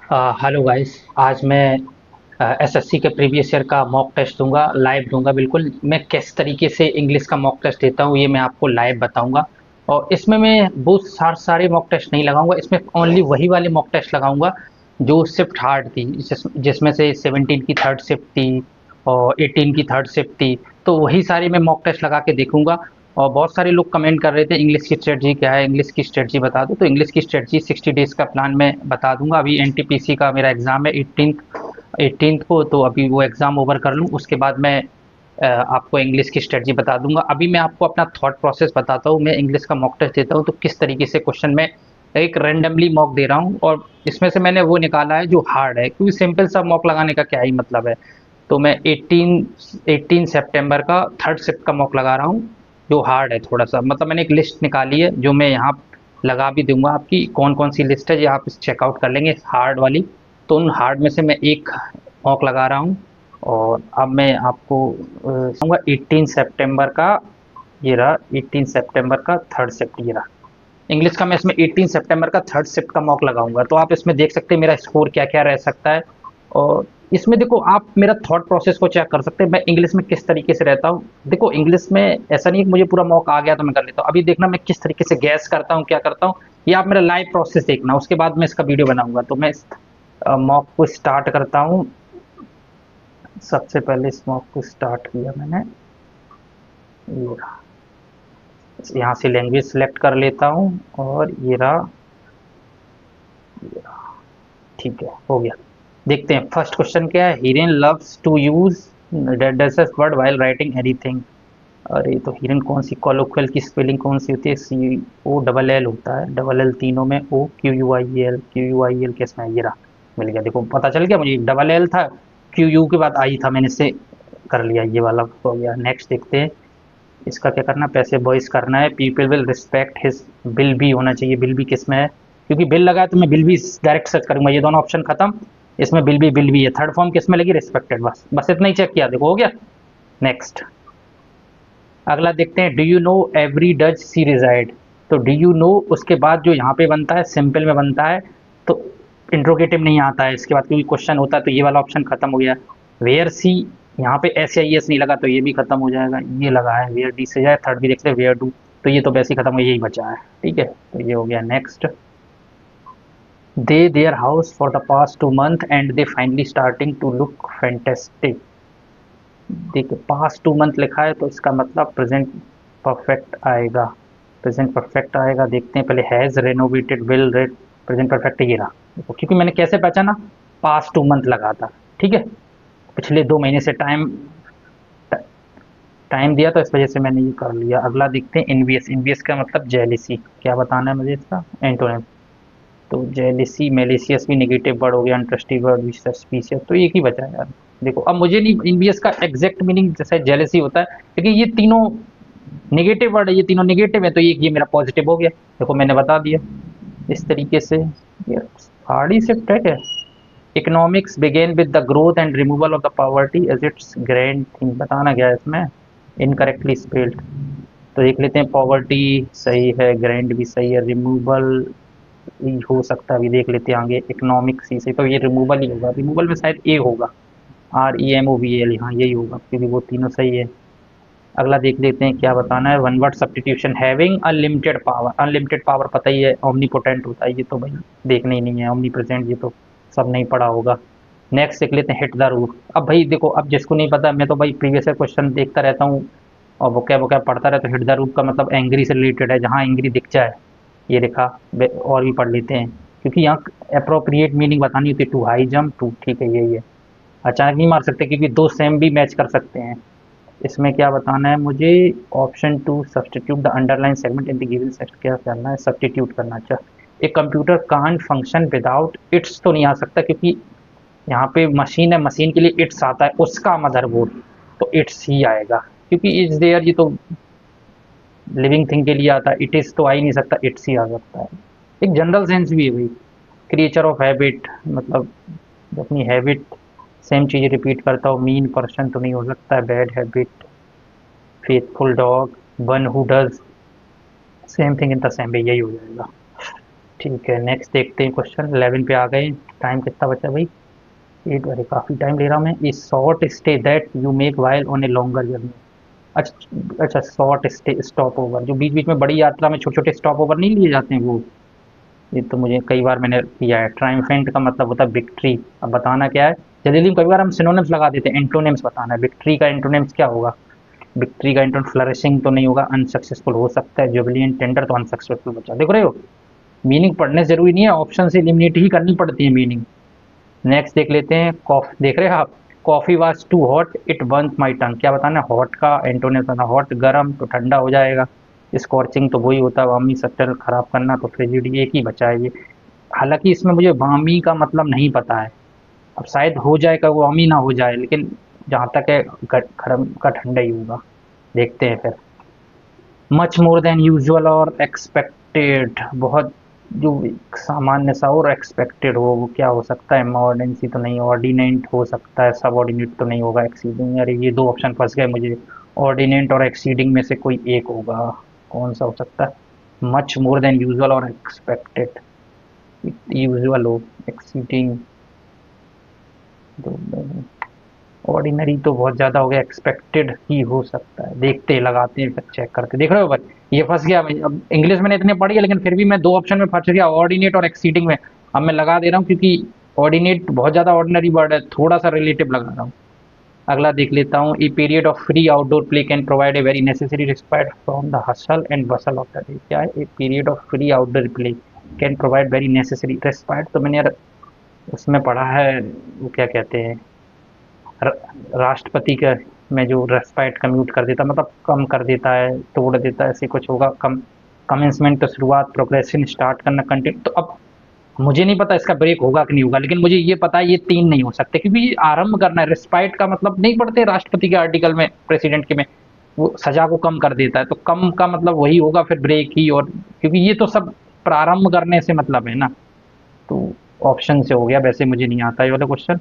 Hello guys. आज मैं SSC के प्रीवियस ईयर का मॉक टेस्ट दूंगा, लाइव दूंगा। बिल्कुल मैं किस तरीके से इंग्लिश का मॉक टेस्ट देता हूँ ये मैं आपको लाइव बताऊंगा। और इसमें मैं बहुत सारे मॉक टेस्ट नहीं लगाऊंगा, इसमें ओनली वही वाले मॉक टेस्ट लगाऊंगा जो शिफ्ट हार्ड थी, जिसमें से 17 की थर्ड शिफ्ट थी और 18 की थर्ड शिफ्ट थी। तो वही सारे मैं मॉक टेस्ट लगा के देखूंगा। और बहुत सारे लोग कमेंट कर रहे थे इंग्लिश की स्ट्रेटजी क्या है, इंग्लिश की स्ट्रेटजी बता दो। तो इंग्लिश की स्ट्रेटजी 60 डेज का प्लान मैं बता दूंगा। अभी एनटीपीसी का मेरा एग्जाम है 18th को, तो अभी वो एग्जाम ओवर कर लूँ उसके बाद मैं आपको इंग्लिश की स्ट्रेटजी बता दूंगा। अभी मैं आपको अपना थॉट प्रोसेस बताता हूँ। मैं इंग्लिश का मॉक टेस्ट देता हूँ तो किस तरीके से क्वेश्चन में एक रेंडमली मॉक दे रहा हूँ, और इसमें से मैंने वो निकाला है जो हार्ड है, क्योंकि सिंपल सा मॉक लगाने का क्या ही मतलब है। तो मैं 18 सितंबर का थर्ड शिफ्ट का मॉक लगा रहा हूँ जो हार्ड है थोड़ा सा। मतलब मैंने एक लिस्ट निकाली है जो मैं यहाँ लगा भी दूंगा, आपकी कौन कौन सी लिस्ट है ये आप चेकआउट कर लेंगे हार्ड वाली। तो उन हार्ड में से मैं एक मॉक लगा रहा हूँ। और अब मैं आपको बताऊंगा 18 सितंबर का, ये रहा 18 सितंबर का थर्ड शिफ्ट, ये रहा इंग्लिश का। मैं इसमें 18 सितंबर का थर्ड शिफ्ट का मॉक लगाऊंगा, तो आप इसमें देख सकते हैं मेरा स्कोर क्या क्या रह सकता है। और इसमें देखो आप मेरा थॉट प्रोसेस को चेक कर सकते हैं, मैं इंग्लिश में किस तरीके से रहता हूँ। देखो इंग्लिश में ऐसा नहीं है कि मुझे पूरा मॉक आ गया तो मैं कर लेता हूँ। अभी देखना मैं किस तरीके से गैस करता हूँ, क्या करता हूँ, ये आप मेरा लाइव प्रोसेस देखना, उसके बाद मैं इसका वीडियो बनाऊंगा। तो मैं इस मॉक को स्टार्ट करता हूँ। सबसे पहले इस मॉक को स्टार्ट किया मैंने, ये रहा। यहाँ से लैंग्वेज सेलेक्ट कर लेता हूँ और ये रहा, ये रहा। ठीक है, हो गया। देखते हैं फर्स्ट क्वेश्चन क्या है। Hiren loves to use this word while writing anything. अरे तो हिरन कौन सी, कॉलोक्वियल की स्पेलिंग कौन सी होती है? सी ओ डबल एल होता है, डबल एल तीनों में, O Q U I L, Q U I L किस में, ये रहा। मिल गया, देखो पता चल गया मुझे, डबल एल था, क्यू यू के बाद आई था, मैंने इससे कर लिया, ये वाला हो गया। नेक्स्ट देखते हैं इसका क्या करना, पैसे वॉइस करना है। People will respect his, bill भी होना चाहिए। बिल भी किस में है, क्योंकि बिल लगा है तो मैं बिल भी डायरेक्ट सर्च करूंगा। ये दोनों ऑप्शन खत्म, इसमें बिल भी है। थर्ड फॉर्म किस में लगी, रिस्पेक्टेड। बस बस इतना ही चेक किया, देखो हो गया। नेक्स्ट अगला देखते हैं, do you know every Dutch see resided. तो डू यू नो उसके बाद जो यहाँ पे बनता है सिंपल में बनता है, तो इंट्रोगेटिव नहीं आता है इसके बाद, क्योंकि क्वेश्चन होता है। तो ये वाला ऑप्शन खत्म हो गया। वेयर सी, यहाँ पे एस या एस नहीं लगा तो ये भी खत्म हो जाएगा। ये लगा है वेयर डी से जाए, थर्ड भी देखते हैं वेयर डू, तो ये तो वैसे ही खत्म हो, यही बचा है। ठीक है, तो ये हो गया। Next, they their house for the past 2 month and they finally starting to look fantastic. देखिए पास्ट 2 मंथ लिखा है तो इसका मतलब प्रेजेंट परफेक्ट आएगा, प्रेजेंट परफेक्ट आएगा। देखते हैं पहले, has renovated, will red, present perfect ये रहा। देखो क्योंकि मैंने कैसे पहचाना, पास्ट 2 मंथ लगा था। ठीक है, पिछले 2 महीने से टाइम टाइम दिया तो इस वजह से मैंने ये कर लिया। अगला देखते हैं, इनवियस। इनवियस का मतलब जेलिसी, क्या बताना है मुझे इसका एंटोनिम। तो जेलिसी, मेलिशियस भी नेगेटिव वर्ड हो गया, अनट्रस्टी वर्ड भी, सस्पिशियस, तो एक ही बचा है यार। देखो अब मुझे नहीं इनवियस का एग्जैक्ट मीनिंग जैसे जेलेसी होता है, लेकिन ये तीनों नेगेटिव वर्ड है, ये तीनों नेगेटिव है, तो ये मेरा पॉजिटिव हो गया। देखो मैंने बता दिया इस तरीके से। ये हार्डी शिफ्ट है क्या? Economics begin with the growth and removal of the poverty as its grand thing, बताना क्या है इसमें, इनकरेक्टली स्पेल्ड। तो देख लेते हैं, पॉवर्टी सही है, ग्रैंड भी सही है, रिमूवल हो सकता है, अभी देख लेते हैं आगे। इकोनॉमिक्स ही सही, तो ये रिमूवल ही होगा, रिमूवल में शायद ए होगा, REMOVAL, हाँ यही होगा क्योंकि वो तीनों सही है। अगला देख लेते हैं क्या बताना है। One word substitution, having unlimited power. Unlimited power पता ही है, ओमनीपोटेंट होता है, ये तो भाई देखना ही नहीं है। ओमनी प्रेजेंट, ये तो सब नहीं पढ़ा होगा। नेक्स्ट देख लेते हैं, हिट द रूफ। अब भाई देखो, अब जिसको नहीं पता, मैं तो भाई प्रीवियस क्वेश्चन देखता रहता हूँ और वोकैब वोकैब पढ़ता रहता हूँ। हिट द रूफ का मतलब एंग्री से रिलेटेड है, जहाँ एंग्री दिख जाए, ये लिखा। और भी पढ़ लेते हैं, क्योंकि यहाँ अप्रोप्रिएट मीनिंग बतानी होती है। टू हाई जंप, टू, ठीक है यही है। अचानक नहीं मार सकते क्योंकि दो सेम भी मैच कर सकते हैं। इसमें क्या बताना है मुझे, option 2, substitute the underline segment in the given set. क्या करना है, सब्सटीट्यूट करना। अच्छा, एक computer can't function without its तो नहीं आ सकता, क्योंकि यहाँ पे मशीन है, मशीन के लिए इट्स आता है, उसका मदरबोर्ड, तो इट्स ही आएगा, क्योंकि इट्स देयर ये तो लिविंग थिंग के लिए आता है। इट इज तो आ ही नहीं सकता, इट्स ही आ सकता है। एक जनरल सेंस भी है भाई। क्रिएचर ऑफ हैबिट, मतलब अपनी हैबिट सेम चीज़ रिपीट करता हो। मीन पर्सन तो नहीं हो सकता है, bad habit. Faithful dog, one who does same thing in the same way, यही हो जाएगा। ठीक है, नेक्स्ट देखते हैं क्वेश्चन 11 पे आ गए। टाइम कितना बचा भाई? 8, अरे काफ़ी टाइम ले रहा हूँ मैं। Is short stay that you make while on a longer journey. अच्छा अच्छा, शॉर्ट स्टे स्टॉप ओवर, जो बीच बीच में बड़ी यात्रा में छोटे छोटे स्टॉप ओवर नहीं लिए जाते हैं वो। ये तो मुझे कई बार मैंने किया है। ट्रायम्फेंट का मतलब होता है विक्ट्री। अब बताना क्या है, जल्दी जल्दी कई बार हम सिनोनिम्स लगा देते हैं, एंटोनिम्स बताना है। विक्ट्री का एंटोनिम्स क्या होगा? विक्ट्री का एंटोन फ्लरिशिंग तो नहीं होगा, अनसक्सेसफुल हो सकता है, जुबिलियंट टेंडर तो अनसक्सेसफुल बचा। देख रहे हो, मीनिंग पढ़ने से जरूरी नहीं है, ऑप्शन से एलिमिनेट ही करनी पड़ती है मीनिंग। नेक्स्ट देख लेते हैं, कॉफ देख रहे हैं आप। Coffee was too hot it burn my tongue. क्या बताना है? हॉट का एंटोनिम बताना। हॉट गर्म तो ठंडा हो जाएगा। स्कॉर्चिंग तो वही होता है, वामी सटल खराब करना, तो फ्रिजिड एक ही बचा है ये। हालांकि इसमें मुझे वामी का मतलब नहीं पता है, अब शायद हो जाए का वामी ना हो जाए, लेकिन जहाँ तक है गर्म का ठंडा ही होगा। देखते हैं फिर। मच मोर देन यूजुअल और एक्सपेक्टेड, बहुत जो सामान्य सा और एक्सपेक्टेड हो, वो क्या हो सकता है? इमरजेंसी तो नहीं, ऑर्डिनेंट हो सकता है, सबऑर्डिनेट तो नहीं होगा, एक्सीडिंग। अरे ये दो ऑप्शन फंस गए मुझे। ऑर्डिनेंट और एक्सीडिंग में से कोई एक होगा, कौन सा हो सकता है? मच मोर देन यूजुअल और एक्सपेक्टेड। यूजुअल हो, एक्सीडिंग तो ऑर्डिनरी तो बहुत ज़्यादा हो गया, एक्सपेक्टेड ही हो सकता है। देखते हैं, लगाते हैं, फिर चेक करते। देख रहे हो भाई, ये फंस गया भाई। अब इंग्लिश मैंने इतने पढ़ी है, लेकिन फिर भी मैं दो ऑप्शन में फंस गया, ऑर्डिनेट और एक्सीडिंग में। अब मैं लगा दे रहा हूँ, क्योंकि ऑर्डिनेट बहुत ज़्यादा ऑर्डिनरी वर्ड है, थोड़ा सा रिलेटिव लगा रहा हूँ। अगला देख लेता हूँ। A period of free outdoor play can provide a very necessary respite from the hustle and Bansal of the day. क्या है? A period of free outdoor play can provide very necessary respite, तो मैंने यार उसमें पढ़ा है, वो क्या कहते हैं, राष्ट्रपति का में जो रेस्पाइट कम्यूट कर देता, मतलब कम कर देता है, तोड़ देता है, ऐसे कुछ होगा। कम कमेंसमेंट तो शुरुआत, प्रोग्रेशन स्टार्ट करना, कंटिन्यू। तो अब मुझे नहीं पता इसका ब्रेक होगा कि नहीं होगा, लेकिन मुझे ये पता है ये तीन नहीं हो सकते, क्योंकि ये आरंभ करना है। रेस्पाइट का मतलब नहीं पढ़ते राष्ट्रपति के आर्टिकल में, प्रेसिडेंट के में, वो सजा को कम कर देता है, तो कम का मतलब वही होगा फिर ब्रेक ही। और क्योंकि ये तो सब प्रारंभ करने से मतलब है ना, तो ऑप्शन से हो गया। वैसे मुझे नहीं आता ये वाला question.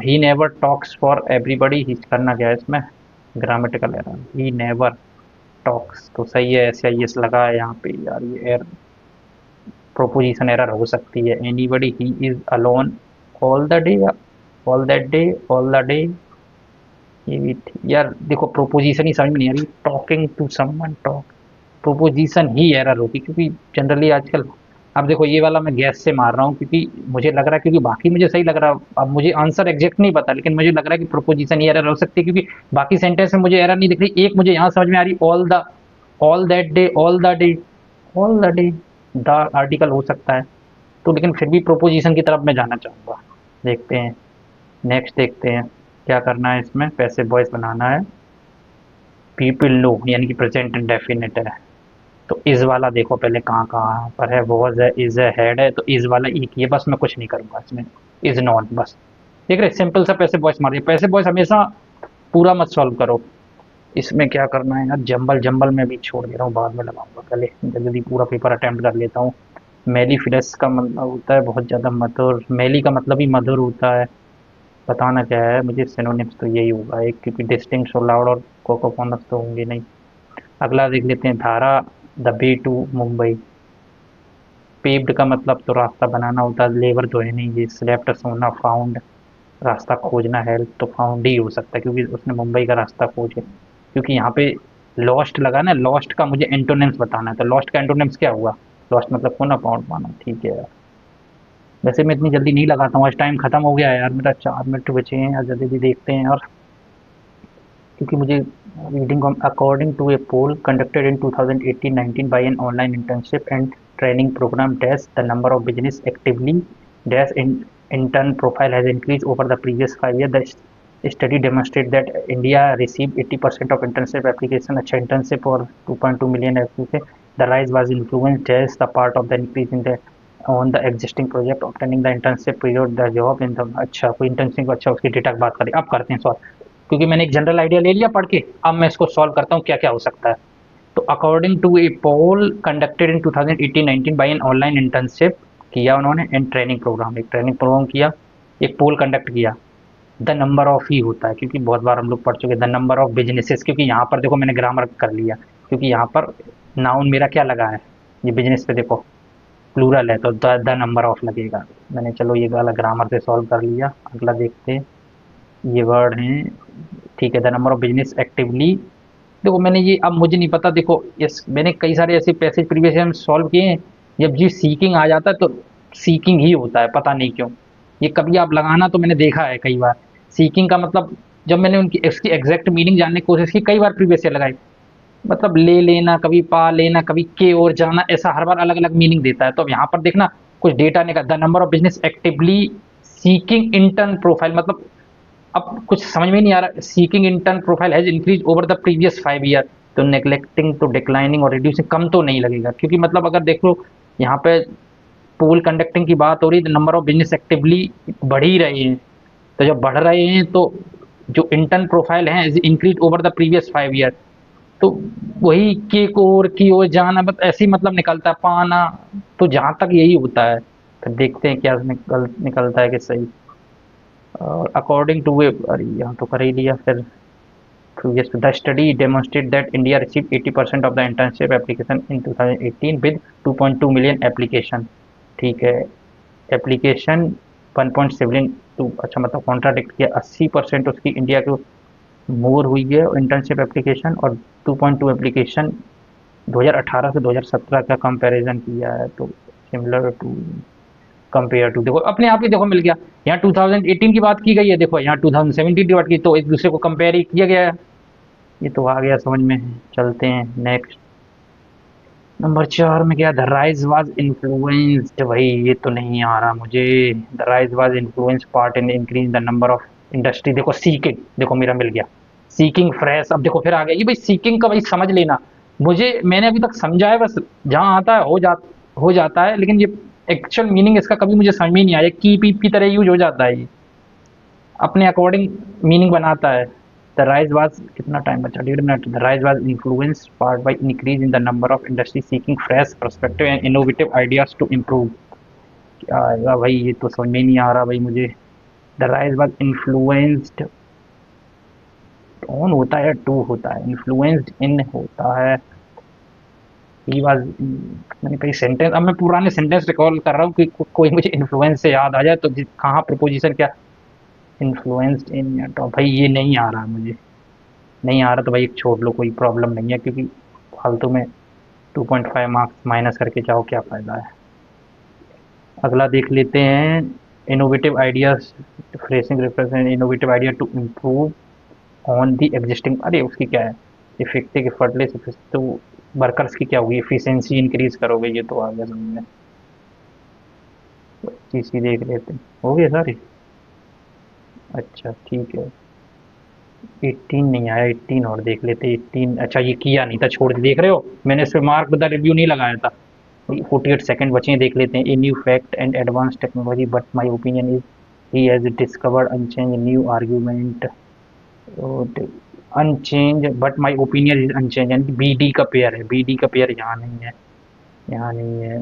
He never talks for everybody, ही करना क्या है इसमें? Grammatical error, he never talks तो सही है, एस आई एस लगा है यहाँ पे यार। ये एर प्रोपोजिशन एरर हो सकती है। Anybody, he is alone all the day, all that day, all the day. ये भी यार देखो, प्रोपोजिशन ही समझ में नहीं आ रही। Talking to someone, talk, proposition ही एरर होगी, क्योंकि जनरली आजकल। अब देखो, ये वाला मैं गैस से मार रहा हूँ, क्योंकि मुझे लग रहा है, क्योंकि बाकी मुझे सही लग रहा है। अब मुझे आंसर एग्जैक्ट नहीं पता, लेकिन मुझे लग रहा है कि प्रोपोजिशन ही एरर हो सकती है, क्योंकि बाकी सेंटेंस में मुझे एरर नहीं दिख रही। एक मुझे यहाँ समझ में आ रही, all the, all that day, all the day, all the day, the article हो सकता है। तो लेकिन फिर भी प्रोपोजिशन की तरफ मैं जाना चाहूँगा। देखते हैं, नेक्स्ट देखते हैं क्या करना है इसमें। पैसे वॉइस बनाना है। पीपल नो यानी कि प्रेजेंट इंडेफिनिट है, तो इस वाला देखो पहले कहाँ कहाँ पर है। वॉज है, इज है, हैड है, तो इस वाला एक ही है, बस मैं कुछ नहीं करूँगा इसमें। इज नॉट, बस। देख रहे, सिंपल सा पैसे वॉइस मार दिया। पैसे वॉइस हमेशा पूरा मत सॉल्व करो, इसमें क्या करना है ना, जंबल जंबल में भी छोड़ दे रहा हूँ, बाद में लगाऊंगा। पहले जल्दी पूरा पेपर अटेम्प्ट कर लेता हूँ। मेलीफिडस का मतलब होता है बहुत ज़्यादा मधुर। मेली का मतलब ही मधुर होता है। बताना क्या है मुझे? सिनोनिम्स तो यही होगा एक, क्योंकि डिस्टिंक्ट और लाउड और कोकोफोनस तो होंगे नहीं। अगला देख लेते हैं, धारा, the way to Mumbai. Paved का मतलब तो रास्ता बनाना होता है, लेबर तो है नहीं ये। स्लेप्ट, सोना, फाउंड, रास्ता खोजना, हेल्प तो फाउंड ही हो सकता है, क्योंकि उसने मुंबई का रास्ता खोजे। क्योंकि यहाँ पे लॉस्ट लगा ना, लॉस्ट का मुझे एंटोनिम्स बताना है, तो लॉस्ट का एंटोनिम्स क्या हुआ? लॉस्ट मतलब खोना, फाउंड पाना। ठीक है यार, वैसे मैं इतनी जल्दी नहीं लगाता हूँ, आज टाइम खत्म हो गया है यार मेरा, 4 मिनट बचे हैं यार, जल्दी जल्दी देखते हैं। और क्योंकि मुझे reading, according to a poll conducted in 2018-19 by an online internship and training programme dash the number of business actively dash in intern profile has increased over the previous 5 years. The study demonstrated that India received 80% of internship application. अच्छा, internship और 2.2 million application. The rise was influenced as the part of the increase in the on the existing project obtaining the internship period the job in the। अच्छा, कोई internship, अच्छा उसकी data की बात करें। अब करते हैं सॉल्व, क्योंकि मैंने एक जनरल आइडिया ले लिया पढ़ के। अब मैं इसको सॉल्व करता हूँ, क्या क्या हो सकता है। तो according to a poll conducted in 2018-19 by an online internship, किया उन्होंने, एंड ट्रेनिंग प्रोग्राम, एक ट्रेनिंग प्रोग्राम किया, एक पोल कंडक्ट किया। द नंबर ऑफ ही होता है, क्योंकि बहुत बार हम लोग पढ़ चुके। द नंबर ऑफ बिजनेसेस, क्योंकि यहाँ पर देखो मैंने ग्रामर कर लिया, क्योंकि यहाँ पर नाउन मेरा क्या लगा है, ये बिजनेस पे देखो, प्लूरल है तो द नंबर ऑफ लगेगा। मैंने चलो ये वाला ग्रामर से सॉल्व कर लिया। अगला देखते हैं, ये वर्ड हैं, ठीक है, the number of business actively. देखो मैंने ये, अब मुझे नहीं पता, देखो इस मैंने कई सारे ऐसे पैसेज प्रीवियस हम सॉल्व किए हैं, जब जी सीकिंग आ जाता है तो सीकिंग ही होता है, पता नहीं क्यों। ये कभी आप लगाना, तो मैंने देखा है कई बार सीकिंग का मतलब, जब मैंने उनकी इसकी एग्जैक्ट मीनिंग जानने की कोशिश की कई बार प्रीवियस ईयर लगाई, मतलब ले लेना, कभी पा लेना, कभी के ओर जाना, ऐसा हर बार अलग अलग मीनिंग देता है। तो अब यहाँ पर देखना, कुछ डेटा निकल, the number of business actively seeking intern profile, मतलब अब कुछ समझ में नहीं आ रहा। Seeking intern profile has increase over the previous 5 year, तो नेग्लेक्टिंग तो डिक्लाइनिंग और रिड्यूसिंग कम तो नहीं लगेगा, क्योंकि मतलब अगर देख लो यहाँ पे पोल कंडक्टिंग की बात हो रही है, नंबर ऑफ बिजनेस एक्टिवली बढ़ ही रहे हैं, तो जब बढ़ रहे हैं तो जो इंटर्न प्रोफाइल है increase over the previous 5 year, तो वही के को और की ओर जाना, बस ऐसे ही मतलब निकलता है पाना। तो जहां तक यही होता है, फिर देखते हैं क्या निकलता है कि सही। अकॉर्डिंग टू ए, अरे यहाँ तो कर ही लिया फिर। Yes, the study demonstrated that India received 80% of the internship application in 2018 with 2.2 million application। ठीक है, एप्लीकेशन 1.72, अच्छा मतलब कॉन्ट्राडिक्ट किया, 80% उसकी इंडिया की मोर हुई है इंटर्नशिप एप्लीकेशन, और 2.2 एप्लीकेशन 2018 से 2017 का कंपैरिजन किया है, तो सिमिलर टू, कंपेयर टू, देखो अपने आप ही देखो मिल गया। यहाँ 2018 की बात की गई है, देखो यहाँ 2017 की बात की, तो एक दूसरे को कंपेयर ही किया गया है। ये तो आ गया समझ में। चलते हैं नेक्स्ट, नंबर 4 में क्या, द राइज वाज इन्फ्लुएंस्ड, भाई ये तो नहीं आ रहा मुझे। The rise was influence part in increase the number of industry, देखो सीकिंग, देखो मेरा मिल गया, सीकिंग फ्रेश, अब देखो फिर आ गया ये भाई सीकिंग का, भाई समझ लेना, मुझे मैंने अभी तक समझा है, बस जहाँ आता है हो जाता है, लेकिन ये एक्चुअल मीनिंग इसका कभी मुझे समझ में नहीं आया, की पीप की तरह यूज हो जाता है, ये अपने अकॉर्डिंग मीनिंग बनाता है। द राइज वाज, कितना टाइम बचा, 1.5 minute. The rise was influenced part by increase in the number of industry seeking fresh perspective and innovative ideas to improve. क्या आएगा भाई, ये तो समझ में नहीं आ रहा भाई मुझे। The rise was influenced, on होता है, टू होता है, इन्फ्लुएंस्ड इन होता है, ही वाज, मैंने कई सेंटेंस, अब मैं पुराने सेंटेंस रिकॉल कर रहा हूँ कि कोई मुझे इन्फ्लुएंस से याद आ जाए, तो कहाँ प्रपोजिशन क्या, इन्फ्लुएंस्ड इन, तो भाई ये नहीं आ रहा मुझे, नहीं आ रहा तो भाई एक छोड़ लो, कोई प्रॉब्लम नहीं है, क्योंकि फालतू में 2.5 मार्क्स माइनस करके जाओ, क्या फ़ायदा है। अगला देख लेते हैं, innovative ideas, phrasing represent innovative idea to improve on the existing, अरे उसकी क्या है, इफेक्टिव एफर्टलेस, तो वर्कर्स की क्या होगी, एफिशिएंसी इंक्रीज करोगे, ये तो आ गया समझ में। चीज़ की देख लेते हैं, हो गया सारी, अच्छा ठीक है। 18 नहीं आया, 18 और देख लेते, 18, अच्छा ये किया नहीं था, छोड़ देख रहे हो, मैंने इस पे मार्क बता रिव्यू नहीं लगाया था। 48 सेकंड बचे हैं, देख लेते हैं। A new fact and advance technology but my opinion is he has discovered unchanged new argument, unchanged but my opinion is unchanged, यानी बी डी का पेयर है, बी डी का पेयर यहाँ नहीं है, यहाँ नहीं है,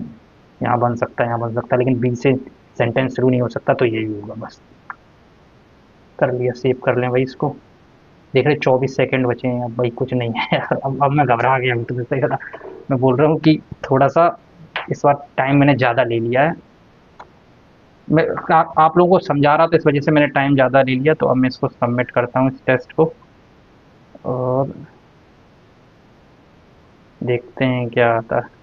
यहाँ बन सकता है, यहाँ बन सकता है, लेकिन बी से सेंटेंस शुरू नहीं हो सकता, तो यही होगा बस। कर लिया, सेव कर लें भाई इसको। देख रहे 24 सेकंड बचे हैं, अब भाई कुछ नहीं है अब मैं घबरा गया हूँ, तो सही बता, मैं बोल रहा हूँ कि थोड़ा सा इस बार टाइम मैंने ज़्यादा ले लिया है। मैं आप लोगों को समझा रहा था, इस वजह से मैंने टाइम ज़्यादा ले लिया, तो अब मैं इसको सबमिट करता हूँ इस टेस्ट को, और देखते हैं क्या आता है।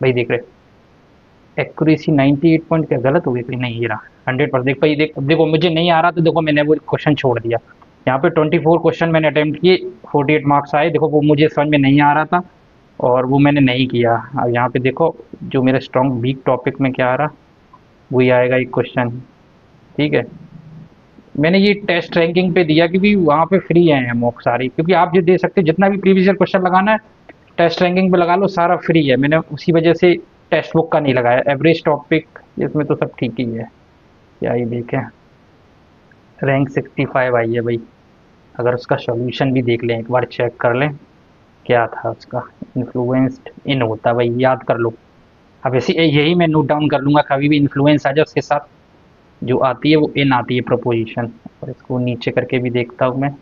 भाई देख रहे एक्यूरेसी 98 पॉइंट, क्या गलत हो गई कोई, नहीं ये रहा 100%। देख भाई, देख देखो मुझे नहीं आ रहा, तो देखो मैंने वो क्वेश्चन छोड़ दिया। यहाँ पे 24 क्वेश्चन मैंने अटेम्प्ट किए, 48 मार्क्स आए, देखो वो मुझे समझ में नहीं आ रहा था, और वो मैंने नहीं किया। अब यहाँ पे देखो जो मेरा स्ट्रॉन्ग वीक टॉपिक में क्या आ रहा, वही आएगा एक क्वेश्चन, ठीक है। मैंने ये टेस्ट रैंकिंग पे दिया, क्योंकि वहाँ पे फ्री है मॉक सारी, क्योंकि आप ये दे सकते हैं, जितना भी प्रीवियस ईयर क्वेश्चन लगाना है टेस्ट रैंकिंग पे लगा लो, सारा फ्री है, मैंने उसी वजह से टेक्स्ट बुक का नहीं लगाया। एवरेज टॉपिक इसमें तो सब ठीक ही है, क्या ही देखें। रैंक 65 आई है भाई, अगर उसका सॉल्यूशन भी देख लें, एक बार चेक कर लें क्या था उसका। इन्फ्लुएंस्ड इन होता है भाई, याद कर लो। अब ऐसे यही मैं नोट डाउन कर लूँगा, कभी भी इन्फ्लुएंस आ जाए उसके साथ जो आती है वो इन आती है प्रपोजिशन। और इसको नीचे करके भी देखता हूँ मैं,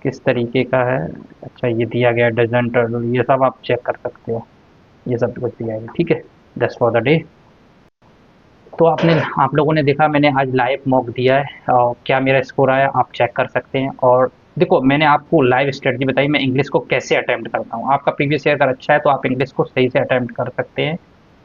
किस तरीके का है। अच्छा ये दिया गया डजंट, ये सब आप चेक कर सकते हो, ये सब कुछ दिया है, ठीक है। That's for the day. तो आप लोगों ने देखा मैंने आज लाइव मॉक दिया है और क्या मेरा स्कोर आया आप चेक कर सकते हैं। और देखो मैंने आपको लाइव स्ट्रेटजी बताई मैं इंग्लिश को कैसे अटेम्प्ट करता हूँ। आपका प्रीवियस ईयर अगर अच्छा है तो आप इंग्लिश को सही से अटेम्प्ट कर सकते हैं,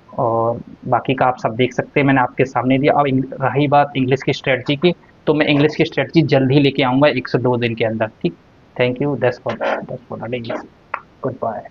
और बाकी का आप सब देख सकते हैं मैंने आपके सामने दिया। अब रही बात इंग्लिश की स्ट्रेटजी की, तो मैं इंग्लिश की स्ट्रेटजी जल्द ही लेके आऊँगा 1 से 2 दिन के अंदर, ठीक। Thank you, that's for the day, good bye.